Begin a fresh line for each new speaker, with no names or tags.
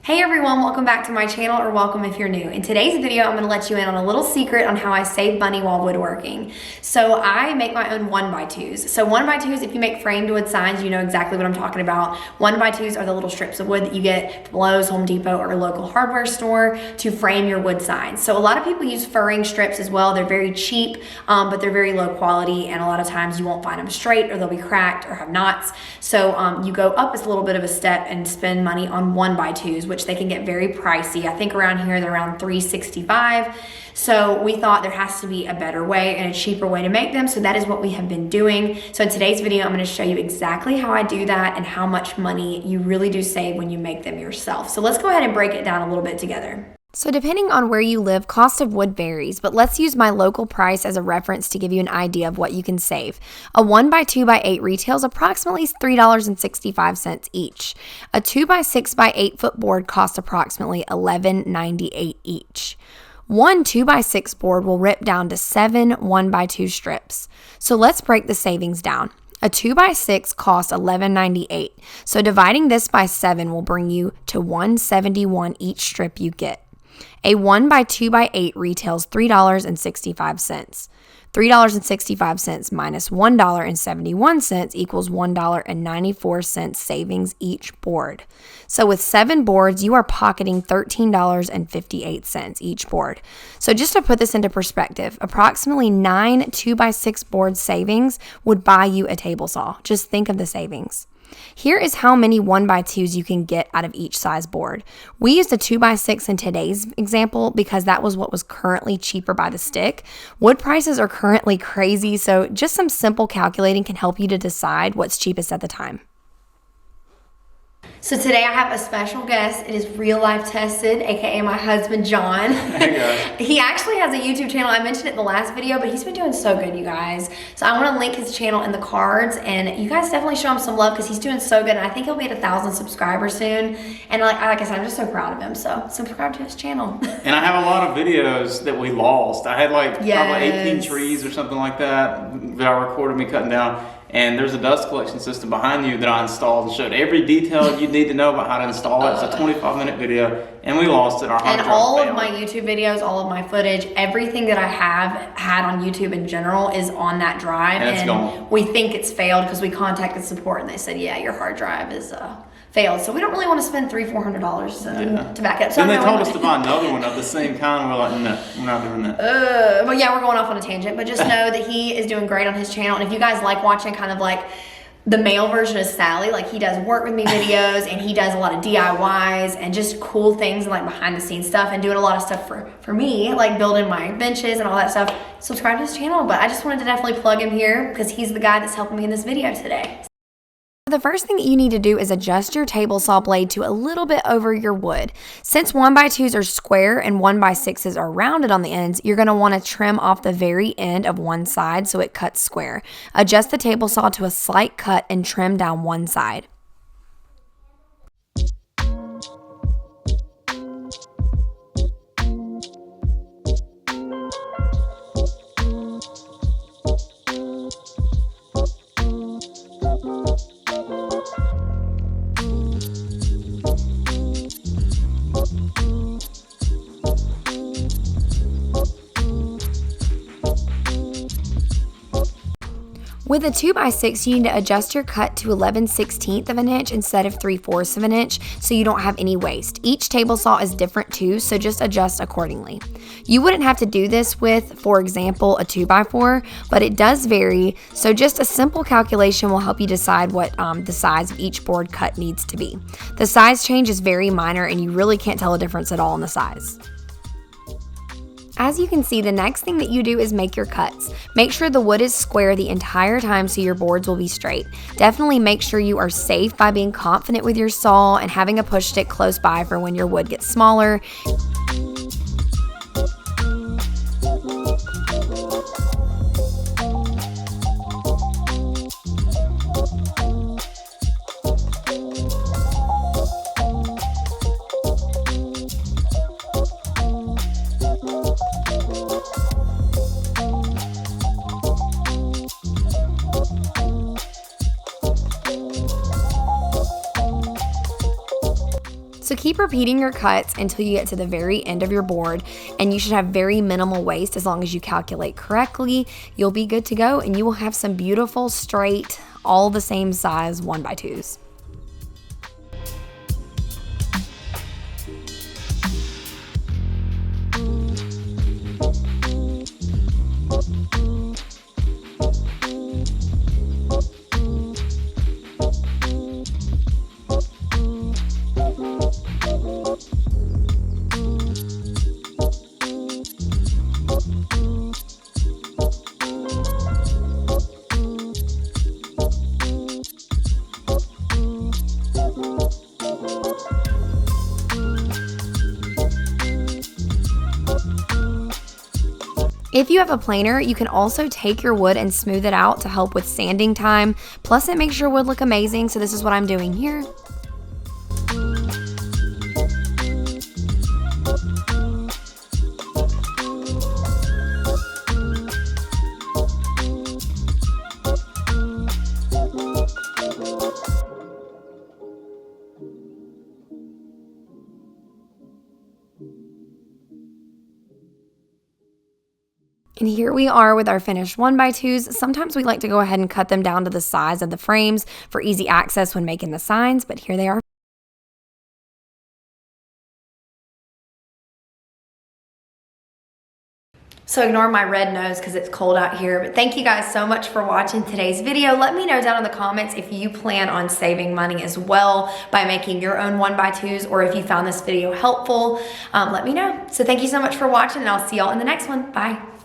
Hey everyone, welcome back to my channel, or welcome if you're new. In today's video, I'm gonna let you in on a little secret on how I save money while woodworking. So I make my own 1x2s. So 1x2s, if you make framed wood signs, you know exactly what I'm talking about. 1x2s are the little strips of wood that you get at Lowe's, Home Depot, or a local hardware store to frame your wood signs. So a lot of people use furring strips as well. They're very cheap, but they're very low quality, and a lot of times you won't find them straight, or they'll be cracked or have knots. So you go up a little bit of a step and spend money on 1x2s, which they can get very pricey. I think around here they're around $365. So we thought there has to be a better way and a cheaper way to make them. So that is what we have been doing. So in today's video, I'm going to show you exactly how I do that and how much money you really do save when you make them yourself. So let's go ahead and break it down a little bit together.
So depending on where you live, cost of wood varies, but let's use my local price as a reference to give you an idea of what you can save. A 1x2x8 retails approximately $3.65 each. A 2x6x8 foot board costs approximately $11.98 each. One 2x6 board will rip down to 7 1x2 strips. So let's break the savings down. A 2x6 costs $11.98, so dividing this by 7 will bring you to $1.71 each strip you get. A 1x2x8 retails $3.65. $3.65 minus $1.71 equals $1.94 savings each board. So with 7 boards, you are pocketing $13.58 each board. So just to put this into perspective, approximately 9 2x6 board savings would buy you a table saw. Just think of the savings. Here is how many 1x2s you can get out of each size board. We used a 2x6 in today's example because that was what was currently cheaper by the stick. Wood prices are currently crazy, so just some simple calculating can help you to decide what's cheapest at the time.
So today I have a special guest. It is real life tested, aka my husband John.
Hey guys.
He actually has a YouTube channel. I mentioned it in the last video, but he's been doing so good, you guys. So I want to link his channel in the cards, and you guys definitely show him some love because he's doing so good, and I think he'll be at 1,000 subscribers soon. And like I said, I'm just so proud of him. So subscribe to his channel.
And I have a lot of videos that we lost. I had probably 18
Yes.
trees or something like that I recorded me cutting down. And there's a dust collection system behind you that I installed and showed every detail you need to know about how to install it. It's a 25-minute video, and we lost it. Our hard
And
drive
all
failed.
of my YouTube videos, all of my footage, everything that I have had on YouTube in general is on that drive.
And it's
and
gone.
we think it's failed because we contacted support and they said, yeah, your hard drive is failed. So we don't really want to spend $300-$400 to back it up. So
And they
I'm
told
really-
us to buy another one of the same kind, and we're like, no, we're not doing that.
But yeah, we're going off on a tangent. But just know that he is doing great on his channel. And if you guys like watching kind of like the male version of Sally, like he does work with me videos, and he does a lot of DIYs and just cool things and like behind the scenes stuff, and doing a lot of stuff for me, like building my benches and all that stuff. Subscribe to his channel. But I just wanted to definitely plug him here because he's the guy that's helping me in this video today.
The first thing that you need to do is adjust your table saw blade to a little bit over your wood. Since 1x2s are square and 1x6s are rounded on the ends, you're going to want to trim off the very end of one side so it cuts square. Adjust the table saw to a slight cut and trim down one side. With a 2x6, you need to adjust your cut to 11/16 of an inch instead of 3/4 of an inch so you don't have any waste. Each table saw is different too, so just adjust accordingly. You wouldn't have to do this with, for example, a 2x4, but it does vary, so just a simple calculation will help you decide what the size of each board cut needs to be. The size change is very minor, and you really can't tell a difference at all in the size. As you can see, the next thing that you do is make your cuts. Make sure the wood is square the entire time so your boards will be straight. Definitely make sure you are safe by being confident with your saw and having a push stick close by for when your wood gets smaller. So keep repeating your cuts until you get to the very end of your board, and you should have very minimal waste as long as you calculate correctly. You'll be good to go, and you will have some beautiful, straight, all the same size 1x2s. If you have a planer, you can also take your wood and smooth it out to help with sanding time. Plus, it makes your wood look amazing, so this is what I'm doing here. And here we are with our finished 1x2s. Sometimes we like to go ahead and cut them down to the size of the frames for easy access when making the signs, but here they are.
So ignore my red nose because it's cold out here. But thank you guys so much for watching today's video. Let me know down in the comments if you plan on saving money as well by making your own 1x2s, or if you found this video helpful. Let me know. So thank you so much for watching, and I'll see y'all in the next one. Bye.